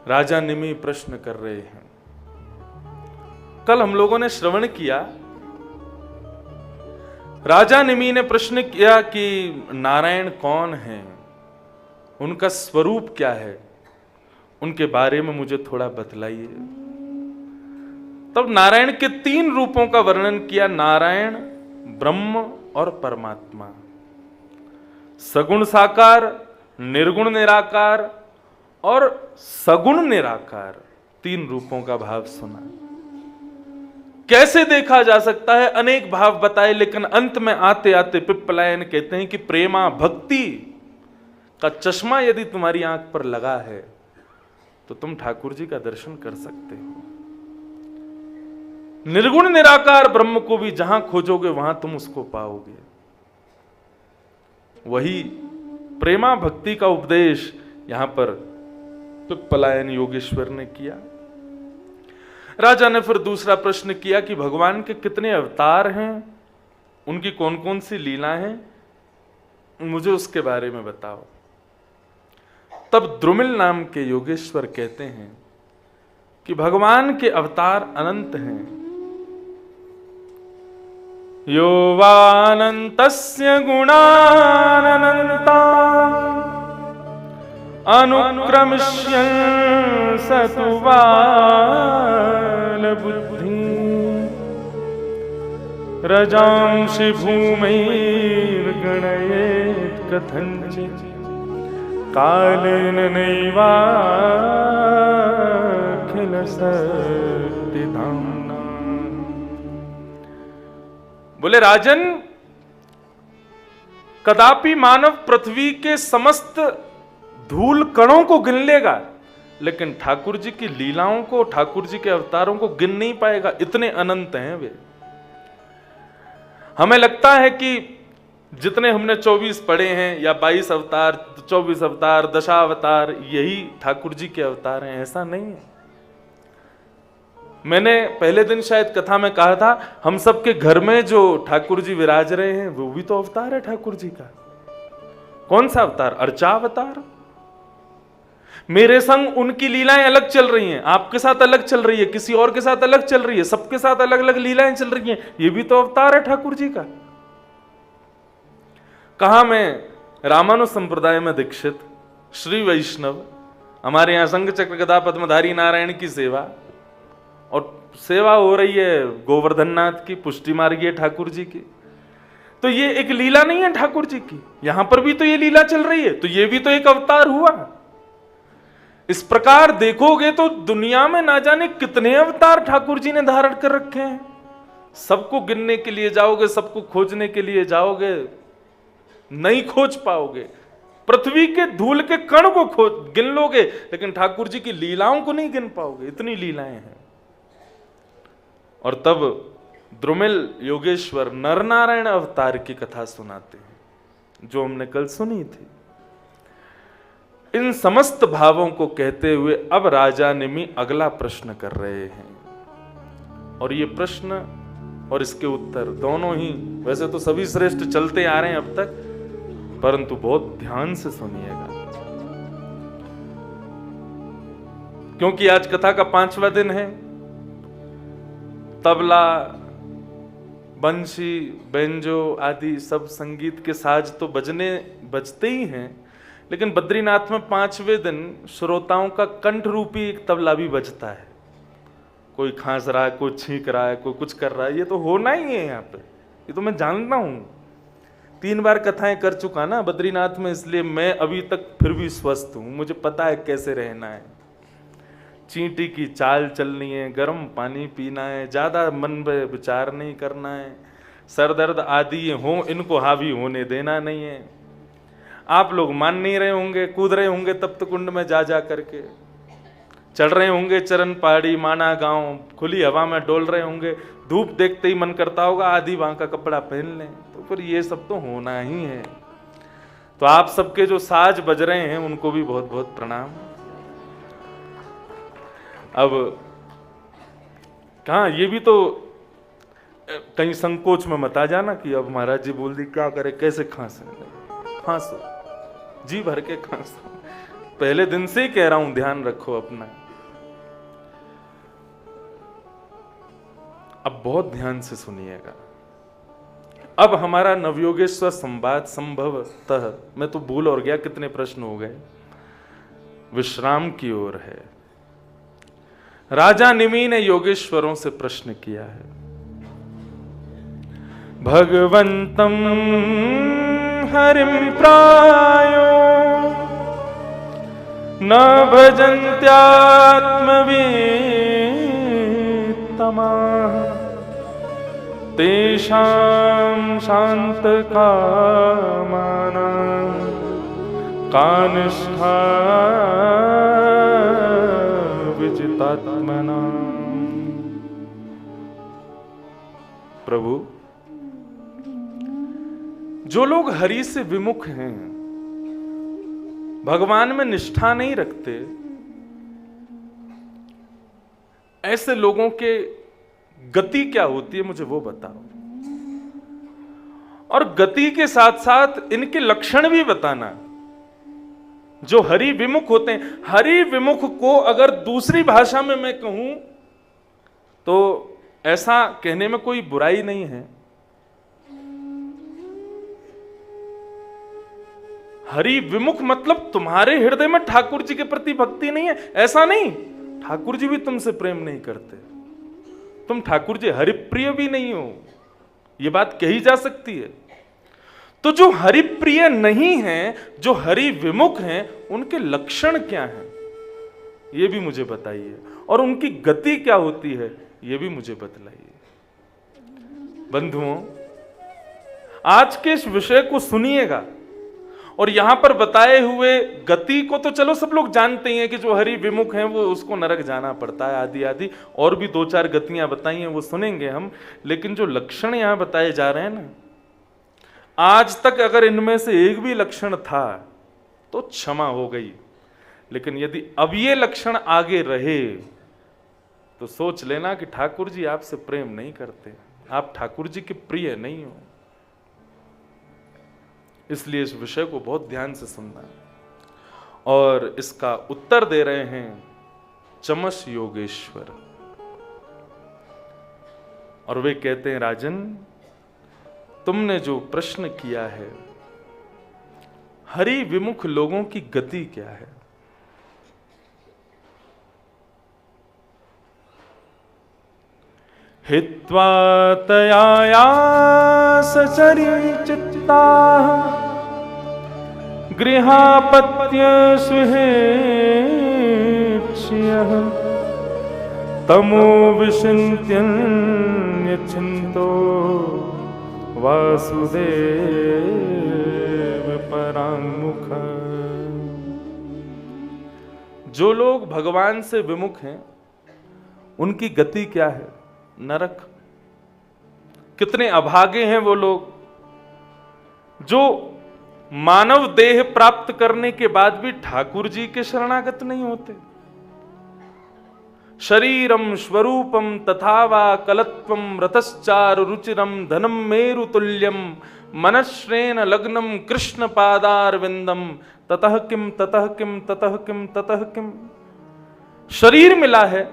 राजा निमि प्रश्न कर रहे हैं। कल हम लोगों ने श्रवण किया, राजा निमि ने प्रश्न किया कि नारायण कौन है, उनका स्वरूप क्या है, उनके बारे में मुझे थोड़ा बतलाइए। तब नारायण के 3 रूपों का वर्णन किया, नारायण, ब्रह्म और परमात्मा। सगुण साकार, निर्गुण निराकार और सगुण निराकार, 3 रूपों का भाव सुना। कैसे देखा जा सकता है, अनेक भाव बताए, लेकिन अंत में आते आते पिप्पलायन कहते हैं कि प्रेमा भक्ति का चश्मा यदि तुम्हारी आंख पर लगा है तो तुम ठाकुर जी का दर्शन कर सकते हो। निर्गुण निराकार ब्रह्म को भी जहां खोजोगे वहां तुम उसको पाओगे। वही प्रेमा भक्ति का उपदेश यहां पर पिप्पलायन योगेश्वर ने किया। राजा ने फिर दूसरा प्रश्न किया कि भगवान के कितने अवतार हैं, उनकी कौन कौन सी लीलाएं हैं, मुझे उसके बारे में बताओ। तब द्रुमिल नाम के योगेश्वर कहते हैं कि भगवान के अवतार अनंत हैं। यो वानन्तस्य गुणानन्ता अनुक्रमिष्यन् सतुवाल बुद्धि रजांसि भूमैर्गणयेत् कथञ्चित् कालेन नैवाखिल शक्तिधाम्ना। बोले राजन, कदापि मानव पृथ्वी के समस्त धूल कणों को गिन लेगा, लेकिन ठाकुर जी की लीलाओं को, ठाकुर जी के अवतारों को गिन नहीं पाएगा, इतने अनंत हैं वे। हमें लगता है कि जितने हमने 24 पढ़े हैं या 22 अवतार, 24 अवतार, दशावतार, यही ठाकुर जी के अवतार हैं, ऐसा नहीं है। मैंने पहले दिन शायद कथा में कहा था, हम सबके घर में जो ठाकुर जी विराज रहे हैं वो भी तो अवतार है ठाकुर जी का। कौन सा अवतार? अर्चावतार। मेरे संग उनकी लीलाएं अलग चल रही हैं, आपके साथ अलग चल रही है, किसी और के साथ अलग चल रही है, सबके साथ अलग अलग लीलाएं चल रही हैं, ये भी तो अवतार है ठाकुर जी का। कहा मैं रामानु संप्रदाय में दीक्षित श्री वैष्णव, हमारे यहां संघ चक्र गदा पद्मधारी नारायण की सेवा, और सेवा हो रही है गोवर्धन नाथ की, पुष्टि मार्गीय ठाकुर जी की। तो ये एक लीला नहीं है ठाकुर जी की, यहां पर भी तो ये लीला चल रही है, तो ये भी तो एक अवतार हुआ। इस प्रकार देखोगे तो दुनिया में ना जाने कितने अवतार ठाकुर जी ने धारण कर रखे हैं। सबको गिनने के लिए जाओगे, सबको खोजने के लिए जाओगे, नहीं खोज पाओगे। पृथ्वी के धूल के कण को खोज गिन लोगे, लेकिन ठाकुर जी की लीलाओं को नहीं गिन पाओगे, इतनी लीलाएं हैं। और तब द्रुमिल योगेश्वर नरनारायण अवतार की कथा सुनाते हैं, जो हमने कल सुनी थी। इन समस्त भावों को कहते हुए अब राजा निमि अगला प्रश्न कर रहे हैं, और ये प्रश्न और इसके उत्तर दोनों ही, वैसे तो सभी श्रेष्ठ चलते आ रहे हैं अब तक, परंतु बहुत ध्यान से सुनिएगा, क्योंकि आज कथा का 5वां दिन है। तबला, बंशी, बेंजो आदि सब संगीत के साज तो बजते ही हैं, लेकिन बद्रीनाथ में 5वें दिन श्रोताओं का कंठ रूपी एक तबला भी बजता है। कोई खांस रहा है, कोई छींक रहा है, कोई कुछ कर रहा है, ये तो होना ही है यहाँ पे, ये तो मैं जानता हूं। 3 बार कथाएं कर चुका ना बद्रीनाथ में, इसलिए मैं अभी तक फिर भी स्वस्थ हूं, मुझे पता है कैसे रहना है। चींटी की चाल चलनी है, गर्म पानी पीना है, ज्यादा मन पे विचार नहीं करना है, सर दर्द आदि हो इनको हावी होने देना नहीं है। आप लोग मान नहीं रहे होंगे, कूद रहे होंगे तप्त कुंड में जा जा करके, चढ़ रहे होंगे चरण पहाड़ी, माना गांव, खुली हवा में डोल रहे होंगे, धूप देखते ही मन करता होगा आधी वहां का कपड़ा पहन लें, तो फिर ये सब तो होना ही है। तो आप सबके जो साज बज रहे हैं उनको भी बहुत बहुत प्रणाम। अब कहा, ये भी तो कहीं संकोच में मत आ जाना कि अब महाराज जी बोल दी क्या करे, कैसे खांसे। खांसो, जी भर के खांसो, पहले दिन से ही कह रहा हूं, ध्यान रखो अपना। अब बहुत ध्यान से सुनिएगा। अब हमारा नवयोगेश्वर संवाद संभवतः, मैं तो भूल और गया कितने प्रश्न हो गए, विश्राम की ओर है। राजा निमि ने योगेश्वरों से प्रश्न किया है, भगवंतम हरिम प्रायो न भजन्त्यात्मवीतमाः तेषां शान्तकामानां कानिष्ठा विजितात्मनां। प्रभु, जो लोग हरि से विमुख हैं, भगवान में निष्ठा नहीं रखते, ऐसे लोगों के गति क्या होती है मुझे वो बताओ, और गति के साथ साथ इनके लक्षण भी बताना। जो हरि विमुख होते हैं, हरि विमुख को अगर दूसरी भाषा में मैं कहूं तो ऐसा कहने में कोई बुराई नहीं है। हरि विमुख मतलब तुम्हारे हृदय में ठाकुर जी के प्रति भक्ति नहीं है, ऐसा नहीं। ठाकुर जी भी तुमसे प्रेम नहीं करते, तुम ठाकुर जी हरिप्रिय भी नहीं हो, यह बात कही जा सकती है। तो जो हरिप्रिय नहीं है, जो हरि विमुख हैं, उनके लक्षण क्या हैं ये भी मुझे बताइए, और उनकी गति क्या होती है ये भी मुझे बतलाइए। बंधुओं, आज के इस विषय को सुनिएगा, और यहां पर बताए हुए गति को तो चलो सब लोग जानते हैं कि जो हरि विमुख हैं वो उसको नरक जाना पड़ता है, आदि आदि, और भी दो चार गतियां बताई हैं वो सुनेंगे हम। लेकिन जो लक्षण यहां बताए जा रहे हैं ना, आज तक अगर इनमें से एक भी लक्षण था तो क्षमा हो गई, लेकिन यदि अब ये लक्षण आगे रहे तो सोच लेना कि ठाकुर जी आपसे प्रेम नहीं करते, आप ठाकुर जी के प्रिय नहीं हो। इसलिए इस विषय को बहुत ध्यान से सुनना। और इसका उत्तर दे रहे हैं चमस योगेश्वर, और वे कहते हैं, राजन, तुमने जो प्रश्न किया है, हरि विमुख लोगों की गति क्या है? हित्वा तया सचरिचित्ता गृहापत्य सुहेक्ष्यः तमो विचिन्त्य वासुदेव पराङ्मुख। जो लोग भगवान से विमुख हैं उनकी गति क्या है? नरक। कितने अभागे हैं वो लोग जो मानव देह प्राप्त करने के बाद भी ठाकुर जी के शरणागत नहीं होते। शरीरम स्वरूपम तथा वा कलत्वम रतश्चारु रुचिरम धनम मेरु तुल्यम मनश्रेण लग्नम कृष्ण पादारविंदम ततः किम ततः किम ततः किम ततः किम। शरीर मिला है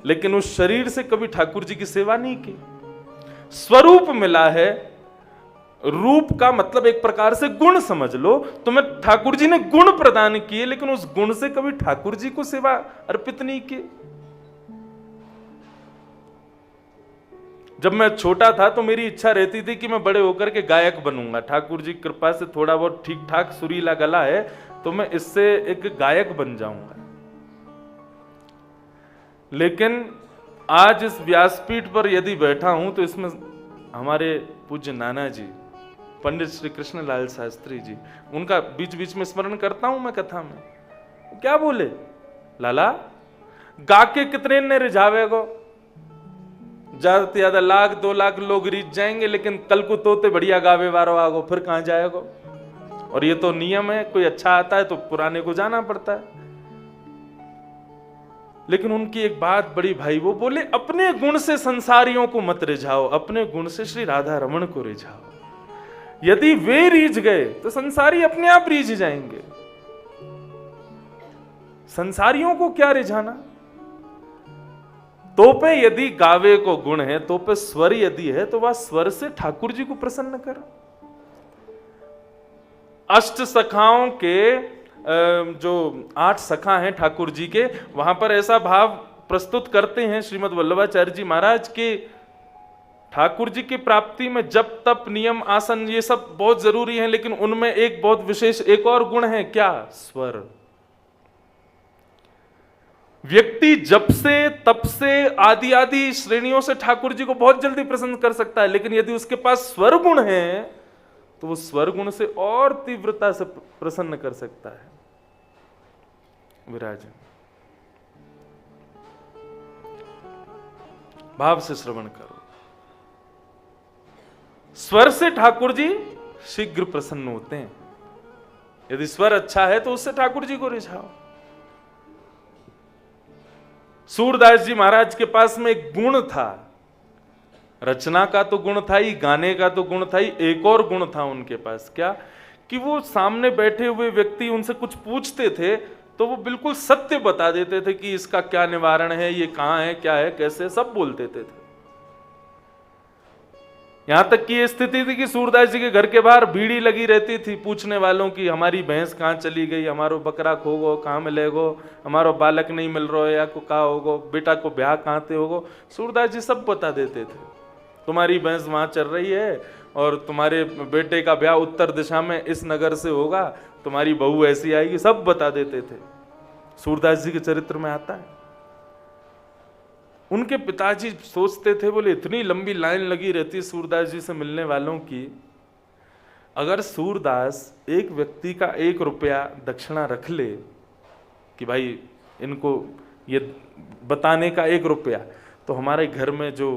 लेकिन उस शरीर से कभी ठाकुर जी की सेवा नहीं की। स्वरूप मिला है, रूप का मतलब एक प्रकार से गुण समझ लो, तुम्हें ठाकुर जी ने गुण प्रदान किए लेकिन उस गुण से कभी ठाकुर जी को सेवा अर्पित नहीं की। जब मैं छोटा था तो मेरी इच्छा रहती थी कि मैं बड़े होकर के गायक बनूंगा। ठाकुर जी कृपा से थोड़ा बहुत ठीक ठाक सुरीला गला है तो मैं इससे एक गायक बन जाऊंगा। लेकिन आज इस व्यासपीठ पर यदि बैठा हूं तो इसमें हमारे पूज्य नाना जी पंडित श्री कृष्ण लाल शास्त्री जी, उनका बीच बीच में स्मरण करता हूं मैं कथा में। क्या बोले, लाला गा के कितने ने रिझावेगो, ज्यादा से ज्यादा 1 लाख 2 लाख लोग रिझ जाएंगे, लेकिन कल को तोते बढ़िया गावे वारो आगो, फिर कहां जाएगो। और ये तो नियम है, कोई अच्छा आता है तो पुराने को जाना पड़ता है। लेकिन उनकी एक बात बड़ी भाई, वो बोले अपने गुण से संसारियों को मत रिझाओ, अपने गुण से श्री राधा रमण को रिझाओ। यदि वे रीझ गए तो संसारी अपने आप रीझ जाएंगे। संसारियों को क्या रिझाना। तो पे यदि गावे को गुण है, तो पे स्वर यदि है, तो वह स्वर से ठाकुर जी को प्रसन्न कर। अष्ट सखाओं के जो 8 सखा हैं ठाकुर जी के, वहां पर ऐसा भाव प्रस्तुत करते हैं श्रीमद् वल्लभाचार्य जी महाराज के, ठाकुर जी की प्राप्ति में जप तप नियम आसन ये सब बहुत जरूरी है, लेकिन उनमें एक बहुत विशेष एक और गुण है, क्या? स्वर। व्यक्ति जप से तप से आदि आदि श्रेणियों से ठाकुर जी को बहुत जल्दी प्रसन्न कर सकता है, लेकिन यदि उसके पास स्वर गुण है तो वो स्वर गुण से और तीव्रता से प्रसन्न कर सकता है। विराज भाव से श्रवण करो। स्वर से ठाकुर जी शीघ्र प्रसन्न होते हैं। यदि स्वर अच्छा है तो उससे ठाकुर जी को रिझाओ। सूरदास जी महाराज के पास में एक गुण था, रचना का तो गुण था ही, गाने का तो गुण था ही, एक और गुण था उनके पास, क्या? कि वो सामने बैठे हुए व्यक्ति उनसे कुछ पूछते थे तो वो बिल्कुल सत्य बता देते थे कि इसका क्या निवारण है, ये कहां है, क्या है, कैसे, सब बोल देते थे। यहां तक की ये स्थिति थी कि सूरदास जी के घर के बाहर भीड़ी लगी रहती थी पूछने वालों की, हमारी भैंस कहाँ चली गई, हमारो बकरा खो गो, कहाँ मिलेगो, हमारो बालक नहीं मिल रहा है, या को कहा होगो, बेटा को ब्याह कहाँ ते होगो। सूरदास जी सब बता देते थे। तुम्हारी भैंस वहां चल रही है और तुम्हारे बेटे का ब्याह उत्तर दिशा में इस नगर से होगा, तुम्हारी बहू ऐसी आएगी, सब बता देते थे। सूरदास जी के चरित्र में आता है। उनके पिताजी सोचते थे, बोले इतनी लंबी लाइन लगी रहती सूरदास जी से मिलने वालों की, अगर सूरदास एक व्यक्ति का 1 रुपया दक्षिणा रख ले कि भाई इनको ये बताने का 1 रुपया, तो हमारे घर में जो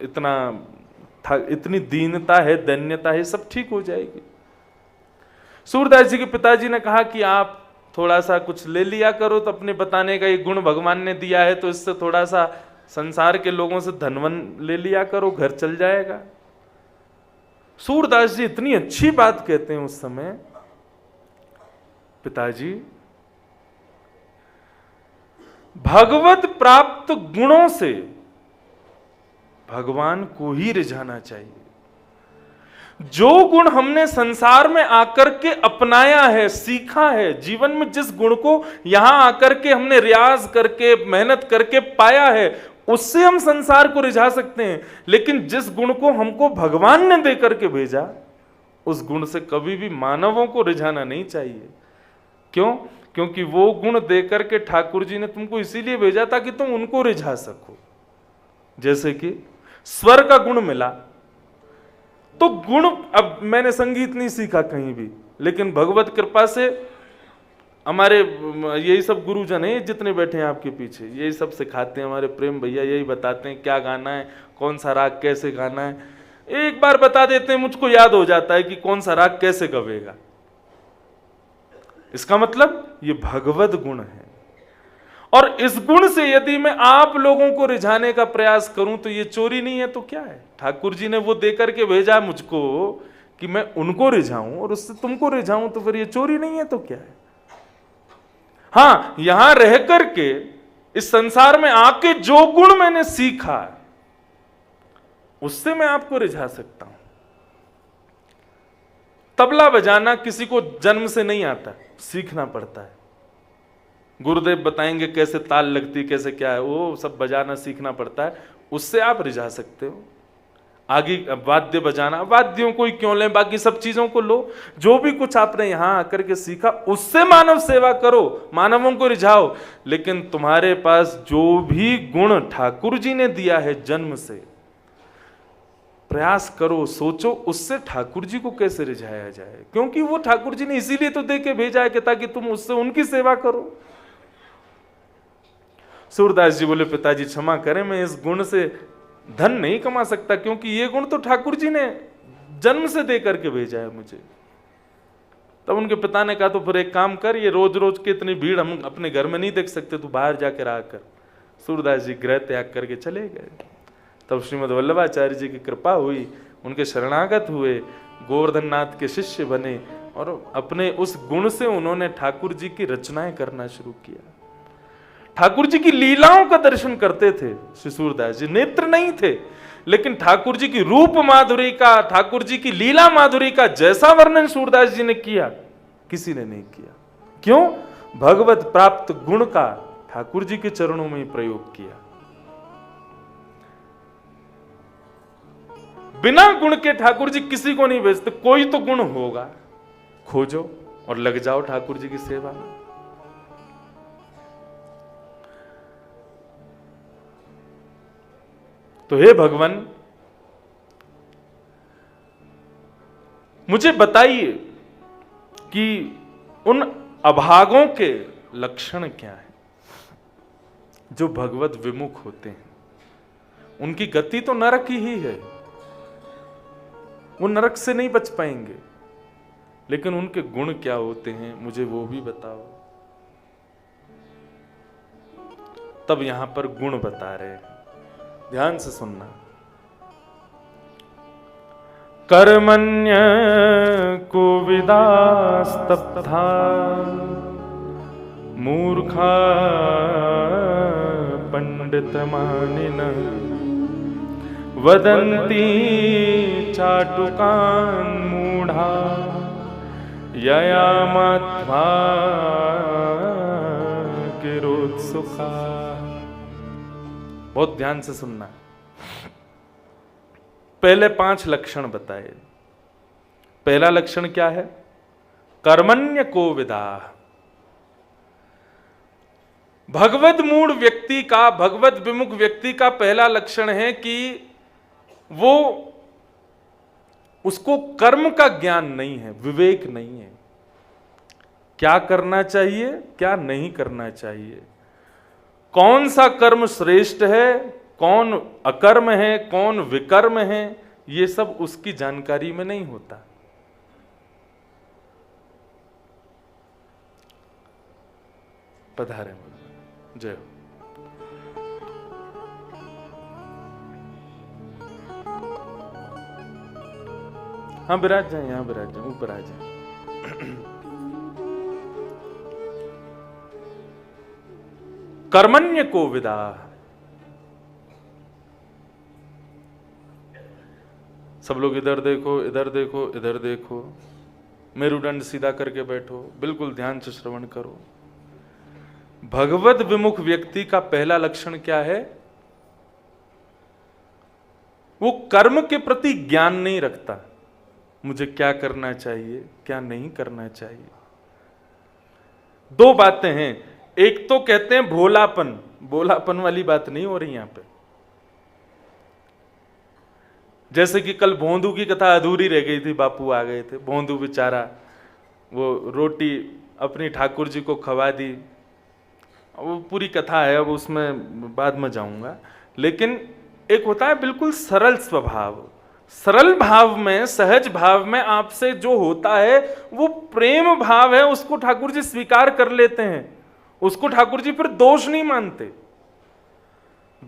इतनी दीनता है, दैन्यता है, सब ठीक हो जाएगी। सूरदास जी के पिताजी ने कहा कि आप थोड़ा सा कुछ ले लिया करो, तो अपने बताने का ये गुण भगवान ने दिया है, तो इससे थोड़ा सा संसार के लोगों से धनवन ले लिया करो, घर चल जाएगा। सूरदास जी इतनी अच्छी बात कहते हैं उस समय, पिताजी भगवत प्राप्त गुणों से भगवान को ही रिझाना चाहिए। जो गुण हमने संसार में आकर के अपनाया है, सीखा है, जीवन में जिस गुण को यहां आकर के हमने रियाज करके मेहनत करके पाया है, उससे हम संसार को रिझा सकते हैं। लेकिन जिस गुण को हमको भगवान ने दे करके भेजा, उस गुण से कभी भी मानवों को रिझाना नहीं चाहिए। क्यों? क्योंकि वो गुण दे करके ठाकुर जी ने तुमको इसीलिए भेजा ताकि तुम उनको रिझा सको। जैसे कि स्वर का गुण मिला, तो गुण, अब मैंने संगीत नहीं सीखा कहीं भी, लेकिन भगवत कृपा से हमारे यही सब गुरुजन हैं जितने बैठे हैं आपके पीछे, यही सब सिखाते हैं। हमारे प्रेम भैया यही बताते हैं क्या गाना है, कौन सा राग कैसे गाना है, एक बार बता देते हैं, मुझको याद हो जाता है कि कौन सा राग कैसे गवेगा। इसका मतलब ये भगवत गुण है। और इस गुण से यदि मैं आप लोगों को रिझाने का प्रयास करूं तो ये चोरी नहीं है तो क्या है? ठाकुर जी ने वो दे करके भेजा मुझको कि मैं उनको रिझाऊं और उससे तुमको रिझाऊं, तो फिर ये चोरी नहीं है तो क्या है? हां, यहां रह करके इस संसार में आके जो गुण मैंने सीखा उससे मैं आपको रिझा सकता हूं। तबला बजाना किसी को जन्म से नहीं आता, सीखना पड़ता है। गुरुदेव बताएंगे कैसे ताल लगती, कैसे क्या है, वो सब बजाना सीखना पड़ता है, उससे आप रिझा सकते हो। आगे वाद्य बजाना, वाद्यों को ही क्यों लें, बाकी सब चीजों को लो। जो भी कुछ आपने यहां आकर के सीखा उससे मानव सेवा करो, मानवों को रिझाओ। लेकिन तुम्हारे पास जो भी गुण ठाकुर जी ने दिया है जन्म से, प्रयास करो, सोचो उससे ठाकुर जी को कैसे रिझाया जाए, क्योंकि वो ठाकुर जी ने इसीलिए तो दे के भेजा है कि ताकि तुम उससे उनकी सेवा करो। सूरदास जी बोले, पिताजी क्षमा करें, मैं इस गुण से धन नहीं कमा सकता, क्योंकि ये गुण तो ठाकुर जी ने जन्म से दे करके भेजा है मुझे। तब उनके पिता ने कहा, तो फिर एक काम कर, ये रोज रोज की इतनी भीड़ हम अपने घर में नहीं देख सकते, तू बाहर जाकर आकर। सूरदास जी गृह त्याग करके चले गए। तब श्रीमद् वल्लभाचार्य जी की कृपा हुई, उनके शरणागत हुए, गोवर्धन नाथ के शिष्य बने, और अपने उस गुण से उन्होंने ठाकुर जी की रचनाएं करना शुरू किया। ठाकुर जी की लीलाओं का दर्शन करते थे श्री सूरदास जी। नेत्र नहीं थे, लेकिन ठाकुर जी की रूप माधुरी का, ठाकुर जी की लीला माधुरी का जैसा वर्णन सूरदास जी ने किया, किसी ने नहीं किया। क्यों? भगवत प्राप्त गुण का ठाकुर जी के चरणों में ही प्रयोग किया। बिना गुण के ठाकुर जी किसी को नहीं भेजते। कोई तो गुण होगा, खोजो और लग जाओ ठाकुर जी की सेवा में। तो हे भगवान, मुझे बताइए कि उन अभागों के लक्षण क्या है जो भगवत विमुख होते हैं। उनकी गति तो नरक ही है, वो नरक से नहीं बच पाएंगे, लेकिन उनके गुण क्या होते हैं मुझे वो भी बताओ। तब यहां पर गुण बता रहे हैं, ध्यान से सुनना। कर्मण्य को विदास्तब्धा मूर्खा पंडित मानिनः वदन्ति चाटुकान् मूढ़ा यया मध्वा किरोत्सुका। बहुत ध्यान से सुनना। पहले 5 लक्षण बताए। पहला लक्षण क्या है? कर्मण्य को विदाः। भगवत मूढ़ व्यक्ति का, भगवत विमुख व्यक्ति का पहला लक्षण है कि वो, उसको कर्म का ज्ञान नहीं है, विवेक नहीं है। क्या करना चाहिए, क्या नहीं करना चाहिए, कौन सा कर्म श्रेष्ठ है, कौन अकर्म है, कौन विकर्म है, ये सब उसकी जानकारी में नहीं होता। पधारे जय हो। हाँ विराज जाए, यहां विराज जाए, ऊपर आ जाए। कर्मण्य को विदाः। सब लोग इधर देखो, इधर देखो, इधर देखो, मेरुदंड सीधा करके बैठो, बिल्कुल ध्यान से श्रवण करो। भगवत विमुख व्यक्ति का पहला लक्षण क्या है? वो कर्म के प्रति ज्ञान नहीं रखता। मुझे क्या करना चाहिए, क्या नहीं करना चाहिए। 2 बातें हैं। एक तो कहते हैं भोलापन, भोलापन वाली बात नहीं हो रही यहां पे। जैसे कि कल भोंदू की कथा अधूरी रह गई थी, बापू आ गए थे, भोंदू बेचारा वो रोटी अपनी ठाकुर जी को खवा दी। वो पूरी कथा है, अब उसमें बाद में जाऊंगा। लेकिन एक होता है बिल्कुल सरल स्वभाव, सरल भाव में, सहज भाव में आपसे जो होता है वो प्रेम भाव है, उसको ठाकुर जी स्वीकार कर लेते हैं। उसको ठाकुर जी फिर दोष नहीं मानते।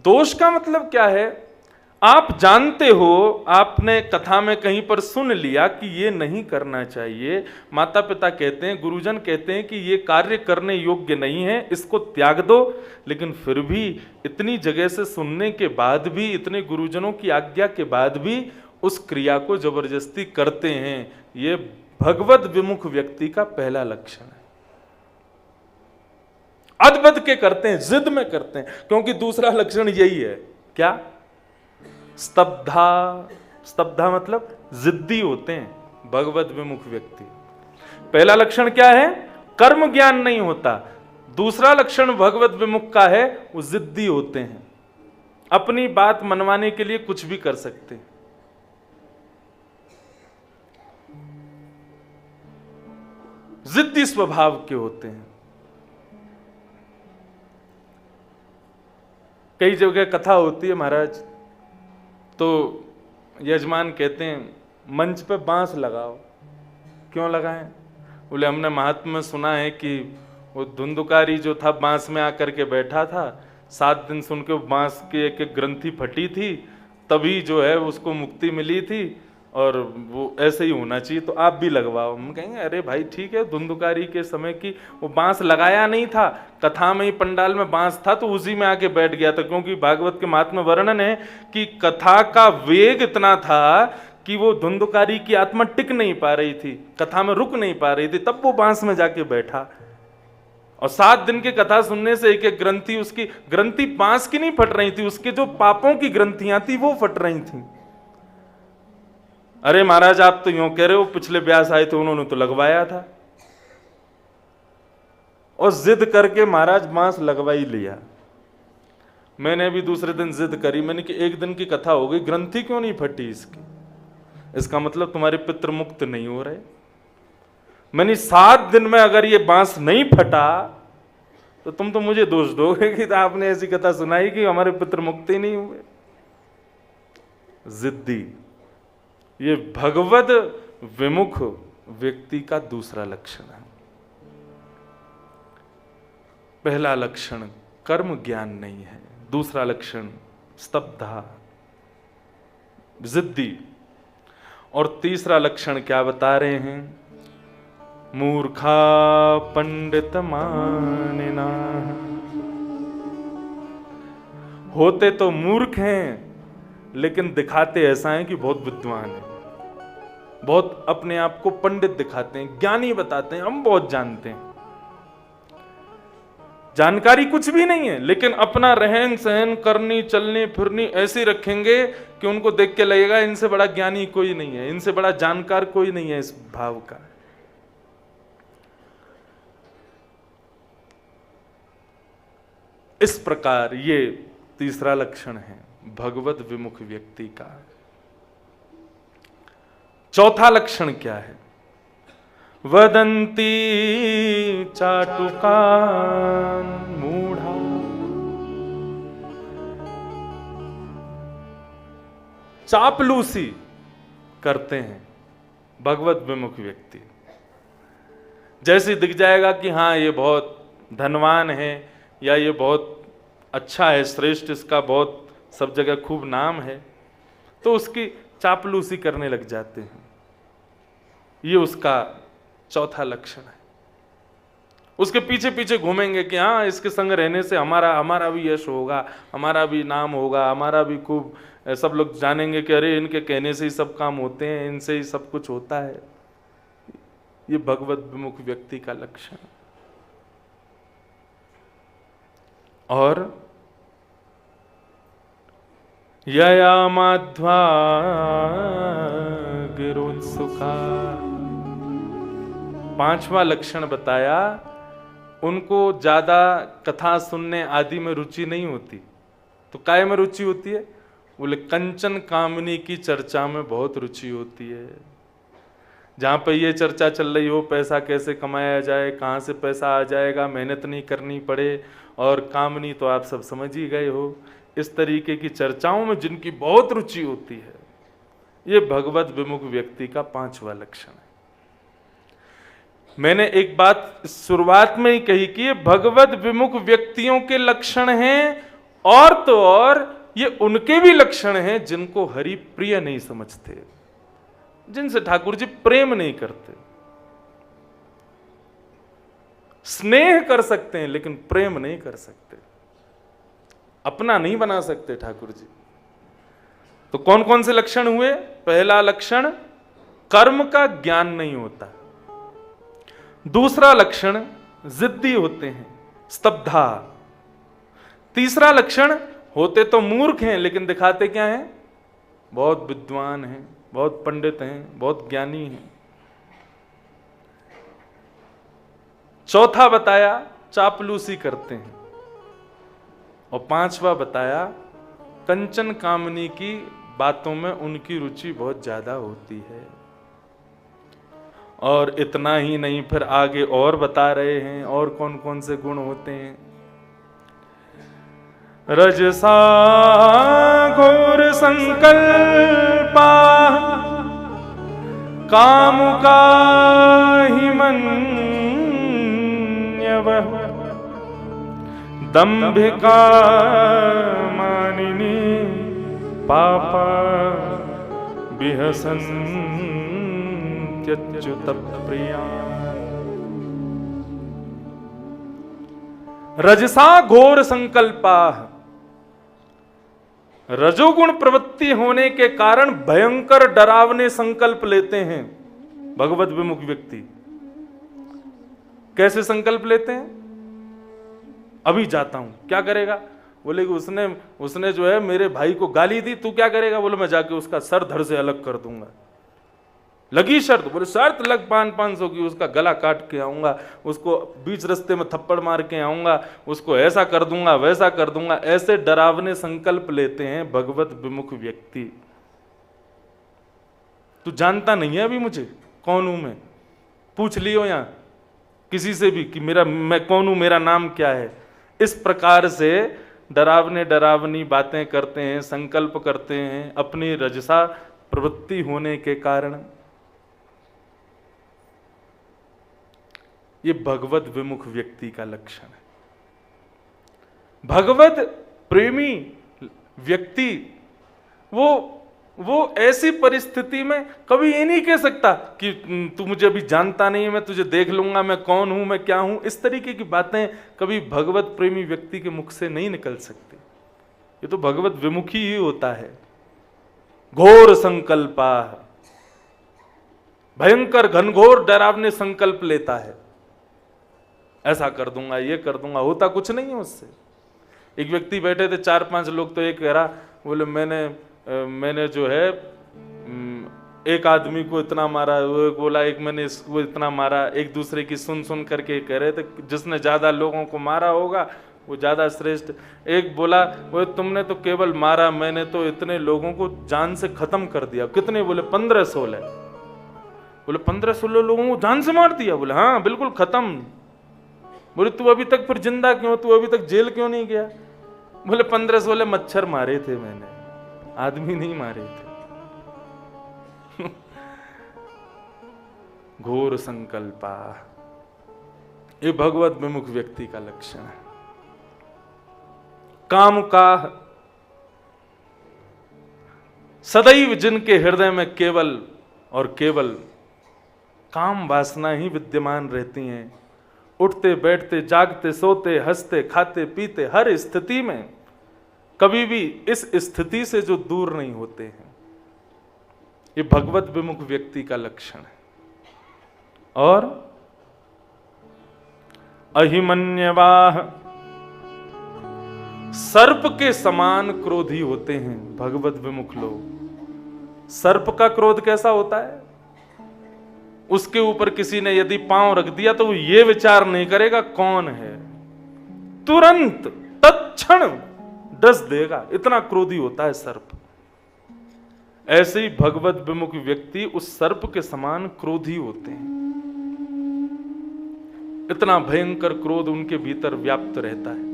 दोष का मतलब क्या है? आप जानते हो, आपने कथा में कहीं पर सुन लिया कि ये नहीं करना चाहिए, माता पिता कहते हैं, गुरुजन कहते हैं कि ये कार्य करने योग्य नहीं है, इसको त्याग दो, लेकिन फिर भी इतनी जगह से सुनने के बाद भी, इतने गुरुजनों की आज्ञा के बाद भी उस क्रिया को जबरदस्ती करते हैं। ये भगवत विमुख व्यक्ति का पहला लक्षण है। अदबद के करते हैं, जिद में करते हैं, क्योंकि दूसरा लक्षण यही है। क्या? स्तब्धा। स्तब्धा मतलब जिद्दी होते हैं भगवत विमुख व्यक्ति। पहला लक्षण क्या है? कर्म ज्ञान नहीं होता। दूसरा लक्षण भगवत विमुख का है, वो जिद्दी होते हैं, अपनी बात मनवाने के लिए कुछ भी कर सकते हैं। जिद्दी स्वभाव के होते हैं। कई जगह कथा होती है महाराज, तो यजमान कहते हैं मंच पे बांस लगाओ। क्यों लगाएं? बोले हमने महात्मा में सुना है कि वो धुंधुकारी जो था बांस में आकर के बैठा था, 7 दिन सुन के बांस की एक ग्रंथि फटी थी, तभी जो है उसको मुक्ति मिली थी। और वो ऐसे ही होना चाहिए, तो आप भी लगवाओ। हम कहेंगे अरे भाई ठीक है, धुंधुकारी के समय की वो बांस लगाया नहीं था, कथा में ही पंडाल में बांस था तो उसी में आके बैठ गया था, क्योंकि भागवत के महात्म्य में वर्णन है कि कथा का वेग इतना था कि वो धुंधुकारी की आत्मा टिक नहीं पा रही थी, कथा में रुक नहीं पा रही थी, तब वो बांस में जाके बैठा। और 7 दिन की कथा सुनने से एक एक ग्रंथि, उसकी ग्रंथि बांस की नहीं फट रही थी, उसके जो पापों की ग्रंथियां थी वो फट रही थी। अरे महाराज आप तो यूं कह रहे हो, पिछले व्यास आए थे उन्होंने तो लगवाया था, और जिद करके महाराज बांस लगवा ही लिया। मैंने भी दूसरे दिन जिद करी, मैंने कि एक दिन की कथा हो गई, ग्रंथि क्यों नहीं फटी इसकी? इसका मतलब तुम्हारे पितृ मुक्त नहीं हो रहे। मैंने 7 दिन में अगर ये बांस नहीं फटा तो तुम तो मुझे दोष दोगे कि आपने ऐसी कथा सुनाई कि हमारे पितृ मुक्त ही नहीं हुए। जिद्दी, ये भगवद विमुख व्यक्ति का दूसरा लक्षण है। पहला लक्षण कर्म ज्ञान नहीं है, दूसरा लक्षण स्तब्धा, जिद्दी, और तीसरा लक्षण क्या बता रहे हैं? मूर्खा पंडित मानिना। होते तो मूर्ख हैं लेकिन दिखाते ऐसा है कि बहुत विद्वान है, बहुत अपने आप को पंडित दिखाते हैं, ज्ञानी बताते हैं, हम बहुत जानते हैं। जानकारी कुछ भी नहीं है, लेकिन अपना रहन सहन, करनी चलनी फिरनी ऐसी रखेंगे कि उनको देख के लगेगा इनसे बड़ा ज्ञानी कोई नहीं है, इनसे बड़ा जानकार कोई नहीं है इस भाव का। इस प्रकार ये तीसरा लक्षण है भगवत विमुख व्यक्ति का। चौथा लक्षण क्या है? वदंती चाटुकान मूढ़ा। चापलूसी करते हैं भगवत विमुख व्यक्ति। जैसे दिख जाएगा कि हाँ ये बहुत धनवान है, या ये बहुत अच्छा है, श्रेष्ठ, इसका बहुत सब जगह खूब नाम है, तो उसकी चापलूसी करने लग जाते हैं। ये उसका चौथा लक्षण है। उसके पीछे पीछे घूमेंगे कि हाँ इसके संग रहने से हमारा भी यश होगा, हमारा भी नाम होगा, हमारा भी खूब, सब लोग जानेंगे कि अरे इनके कहने से ही सब काम होते हैं, इनसे ही सब कुछ होता है। ये भगवत विमुख व्यक्ति का लक्षण। और यया माध्वा गिरोत्सुका, पांचवा लक्षण बताया, उनको ज्यादा कथा सुनने आदि में रुचि नहीं होती, तो काय में रुचि होती है? बोले कंचन कामनी की चर्चा में बहुत रुचि होती है। जहां पे ये चर्चा चल रही हो पैसा कैसे कमाया जाए, कहां से पैसा आ जाएगा, मेहनत नहीं करनी पड़े, और कामनी तो आप सब समझ ही गए हो, इस तरीके की चर्चाओं में जिनकी बहुत रुचि होती है, ये भगवत विमुख व्यक्ति का पांचवा लक्षण है। मैंने एक बात शुरुआत में ही कही कि ये भगवत विमुख व्यक्तियों के लक्षण हैं, और तो और ये उनके भी लक्षण हैं जिनको हरि प्रिय नहीं समझते, जिनसे ठाकुर जी प्रेम नहीं करते। स्नेह कर सकते हैं लेकिन प्रेम नहीं कर सकते, अपना नहीं बना सकते ठाकुर जी। तो कौन कौन से लक्षण हुए? पहला लक्षण कर्म का ज्ञान नहीं होता, दूसरा लक्षण जिद्दी होते हैं, स्तब्धा, तीसरा लक्षण होते तो मूर्ख हैं लेकिन दिखाते क्या हैं? बहुत विद्वान हैं, बहुत पंडित हैं, बहुत ज्ञानी हैं। चौथा बताया चापलूसी करते हैं, और पांचवा बताया कंचन कामनी की बातों में उनकी रुचि बहुत ज्यादा होती है। और इतना ही नहीं, फिर आगे और बता रहे हैं और कौन कौन से गुण होते हैं। रजसा घोर संकल्पा कामुका हिमन्यवः दंभिका मानिनी पापा बिहसन्त्यच्युत प्रिया। रजसा घोर संकल्पा, रजोगुण प्रवृत्ति होने के कारण भयंकर डरावने संकल्प लेते हैं भगवत विमुख व्यक्ति। कैसे संकल्प लेते हैं? अभी जाता हूं, क्या करेगा? बोले कि उसने जो है मेरे भाई को गाली दी, तू क्या करेगा? बोले मैं जाके उसका सर धड़ से अलग कर दूंगा। लगी शर्त? बोले शर्त लग 500 की, उसका गला काट के आऊंगा, उसको बीच रास्ते में थप्पड़ मार के आऊंगा, उसको ऐसा कर दूंगा वैसा कर दूंगा। ऐसे डरावने संकल्प लेते हैं भगवत विमुख व्यक्ति। तू जानता नहीं है अभी मुझे कौन हूं मैं, पूछ लियो यहां किसी से भी कि मैं कौन हूं, मेरा नाम क्या है। इस प्रकार से डरावनी बातें करते हैं, संकल्प करते हैं अपनी रजसा प्रवृत्ति होने के कारण। ये भगवत विमुख व्यक्ति का लक्षण है। भगवत प्रेमी व्यक्ति वो ऐसी परिस्थिति में कभी ये नहीं कह सकता कि तू मुझे अभी जानता नहीं है, मैं तुझे देख लूंगा, मैं कौन हूं, मैं क्या हूं। इस तरीके की बातें कभी भगवत प्रेमी व्यक्ति के मुख से नहीं निकल सकती। ये तो भगवत विमुखी ही होता है। घोर संकल्पा, भयंकर घनघोर डरावने संकल्प लेता है, ऐसा कर दूंगा, ये कर दूंगा, होता कुछ नहीं है उससे। एक व्यक्ति बैठे थे, 4-5 लोग, तो एक कह रहा, बोले मैंने जो है एक आदमी को इतना मारा, वो बोला एक मैंने इसको इतना मारा। एक दूसरे की सुन करके कह रहे थे जिसने ज्यादा लोगों को मारा होगा वो ज्यादा श्रेष्ठ। एक बोला वो तुमने तो केवल मारा, मैंने तो इतने लोगों को जान से खत्म कर दिया। कितने? बोले 15-16। बोले 15-16 लोगों को जान से मार दिया? बोले हाँ बिल्कुल खत्म। बोले तू अभी तक फिर जिंदा क्यों, तू अभी तक जेल क्यों नहीं गया? बोले 15-16 मच्छर मारे थे मैंने, आदमी नहीं मारे थे। घोर संकल्पा, ये भगवत विमुख व्यक्ति का लक्षण है। काम का, सदैव जिनके हृदय में केवल और केवल काम वासना ही विद्यमान रहती हैं, उठते बैठते जागते सोते हंसते खाते पीते हर स्थिति में कभी भी इस स्थिति से जो दूर नहीं होते हैं, ये भगवत विमुख व्यक्ति का लक्षण है। और अहिमन्यवाह, सर्प के समान क्रोधी होते हैं भगवत विमुख लोग। सर्प का क्रोध कैसा होता है? उसके ऊपर किसी ने यदि पांव रख दिया तो वो ये विचार नहीं करेगा कौन है, तुरंत तत्क्षण डस देगा, इतना क्रोधी होता है सर्प। ऐसे ही भगवत विमुख व्यक्ति उस सर्प के समान क्रोधी होते हैं। इतना भयंकर क्रोध उनके भीतर व्याप्त रहता है।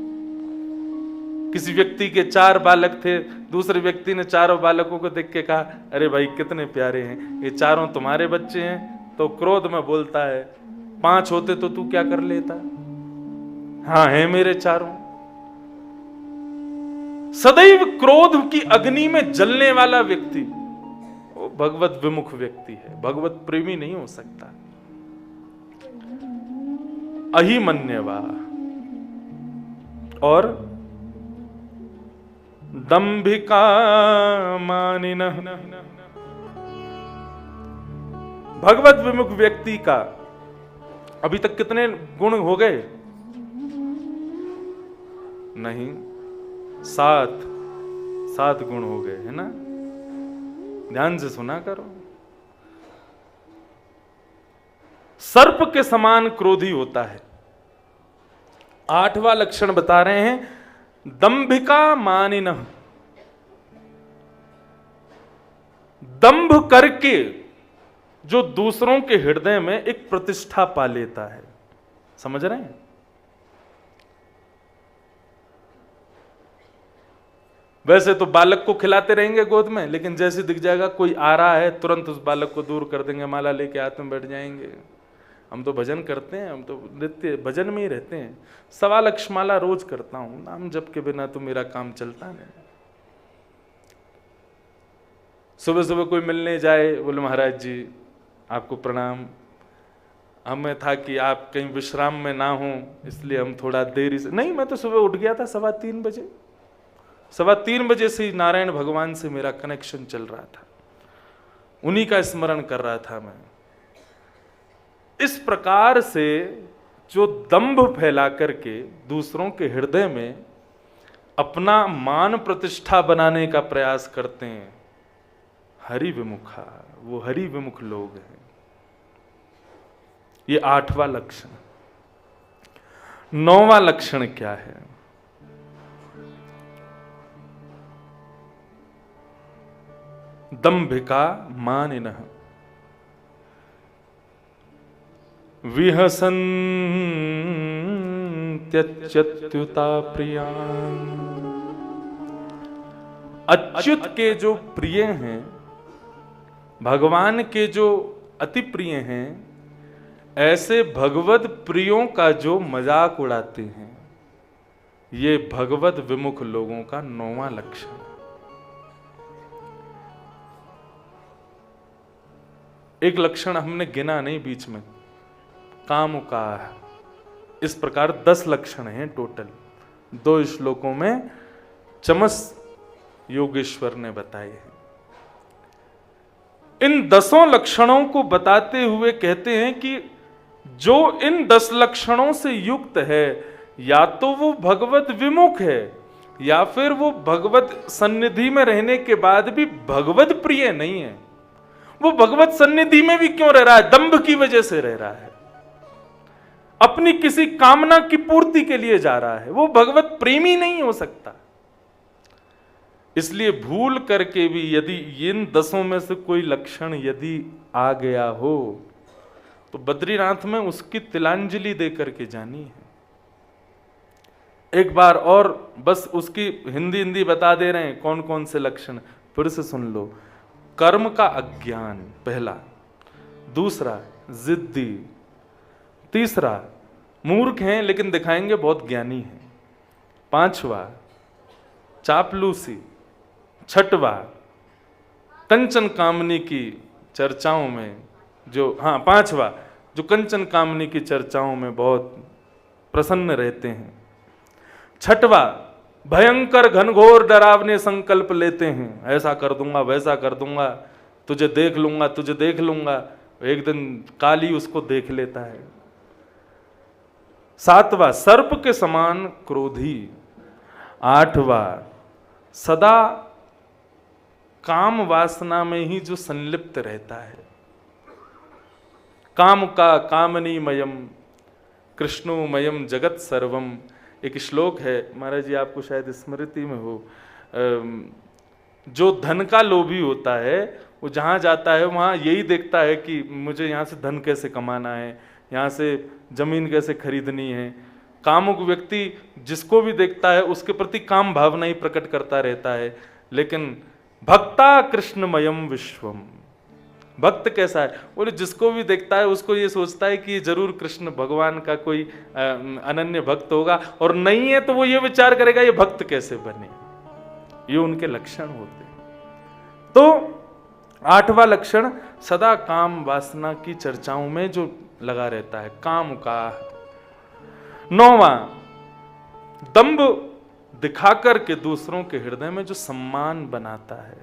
किसी व्यक्ति के 4 बालक थे, दूसरे व्यक्ति ने चारों बालकों को देख के कहा, अरे भाई कितने प्यारे हैं, ये चारों तुम्हारे बच्चे हैं। तो क्रोध में बोलता है, 5 होते तो तू क्या कर लेता? हाँ है मेरे चारों। सदैव क्रोध की अग्नि में जलने वाला व्यक्ति वो भगवत विमुख व्यक्ति है, भगवत प्रेमी नहीं हो सकता। अहिमन्यवा और दंभिका मानिनः, भगवत विमुख व्यक्ति का अभी तक कितने गुण हो गए? नहीं, 7 गुण हो गए, है ना? ध्यान से सुना करो। सर्प के समान क्रोधी होता है। 8वां लक्षण बता रहे हैं, दंभिका मानिनः, दंभ करके जो दूसरों के हृदय में एक प्रतिष्ठा पा लेता है। समझ रहे हैं? वैसे तो बालक को खिलाते रहेंगे गोद में, लेकिन जैसे दिख जाएगा कोई आ रहा है तुरंत उस बालक को दूर कर देंगे, माला लेके हाथ में बैठ जाएंगे। हम तो भजन करते हैं, हम तो नित्य भजन में ही रहते हैं। 1.25 लाख माला रोज करता हूं, नाम जप के बिना तो मेरा काम चलता नहीं। सुबह सुबह कोई मिलने जाए, बोले महाराज जी आपको प्रणाम, हमें था कि आप कहीं विश्राम में ना हो इसलिए हम थोड़ा देरी से, नहीं मैं तो सुबह उठ गया था 3:15 बजे, 3:15 बजे से ही नारायण भगवान से मेरा कनेक्शन चल रहा था, उन्हीं का स्मरण कर रहा था मैं। इस प्रकार से जो दंभ फैला करके दूसरों के हृदय में अपना मान प्रतिष्ठा बनाने का प्रयास करते हैं, हरि विमुखा, वो हरि विमुख लोग हैं। ये 8वां लक्षण। 9वां लक्षण क्या है? दंभिका मानिनः विहसन्त्यच्युता प्रियान्। अच्युत के जो प्रिय हैं, भगवान के जो अति प्रिय हैं, ऐसे भगवत प्रियों का जो मजाक उड़ाते हैं, ये भगवत विमुख लोगों का 9वां लक्षण। एक लक्षण हमने गिना नहीं बीच में, कामुका। इस प्रकार 10 लक्षण हैं टोटल, 2 श्लोकों में चमस योगेश्वर ने बताए हैं। इन 10 लक्षणों को बताते हुए कहते हैं कि जो इन 10 लक्षणों से युक्त है, या तो वो भगवत विमुख है, या फिर वो भगवत सन्निधि में रहने के बाद भी भगवत प्रिय नहीं है। वो भगवत सन्निधि में भी क्यों रह रहा है? दंभ की वजह से रह रहा है, अपनी किसी कामना की पूर्ति के लिए जा रहा है, वो भगवत प्रेमी नहीं हो सकता। इसलिए भूल करके भी यदि इन 10 में से कोई लक्षण यदि आ गया हो तो बद्रीनाथ में उसकी तिलांजलि दे करके जानी है। एक बार और बस उसकी हिंदी बता दे रहे हैं कौन कौन से लक्षण, फिर से सुन लो। कर्म का अज्ञान पहला, दूसरा जिद्दी, तीसरा मूर्ख हैं लेकिन दिखाएंगे बहुत ज्ञानी हैं, 5वां चापलूसी, 6वां कंचन कामनी की चर्चाओं में जो, 5वां जो कंचन कामनी की चर्चाओं में बहुत प्रसन्न रहते हैं, 6वां भयंकर घनघोर डरावने संकल्प लेते हैं, ऐसा कर दूंगा वैसा कर दूंगा, तुझे देख लूंगा तुझे देख लूंगा, एक दिन काली उसको देख लेता है। 7वां सर्प के समान क्रोधी, 8वां सदा काम वासना में ही जो संलिप्त रहता है, काम का कामनीमयम कृष्णोमयम जगत सर्वम। एक श्लोक है, महाराज जी आपको शायद स्मृति में हो, जो धन का लोभी होता है वो जहाँ जाता है वहाँ यही देखता है कि मुझे यहाँ से धन कैसे कमाना है, यहाँ से जमीन कैसे खरीदनी है। कामुक व्यक्ति जिसको भी देखता है उसके प्रति काम भावना ही प्रकट करता रहता है। लेकिन भक्ता कृष्णमयम विश्वम, भक्त कैसा है? बोले जिसको भी देखता है उसको ये सोचता है कि जरूर कृष्ण भगवान का कोई अनन्य भक्त होगा, और नहीं है तो वो ये विचार करेगा ये भक्त कैसे बने। ये उनके लक्षण होते हैं। तो 8वां लक्षण सदा काम वासना की चर्चाओं में जो लगा रहता है, काम का। 9वां दंभ दिखाकर के दूसरों के हृदय में जो सम्मान बनाता है।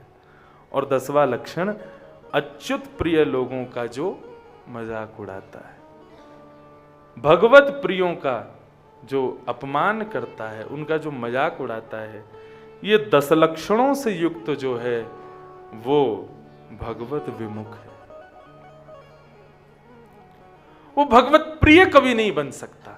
और 10वां लक्षण अच्युत प्रिय लोगों का जो मजाक उड़ाता है, भगवत प्रियों का जो अपमान करता है, उनका जो मजाक उड़ाता है। ये 10 लक्षणों से युक्त जो है वो भगवत विमुख है। वो भगवत प्रिय कभी नहीं बन सकता।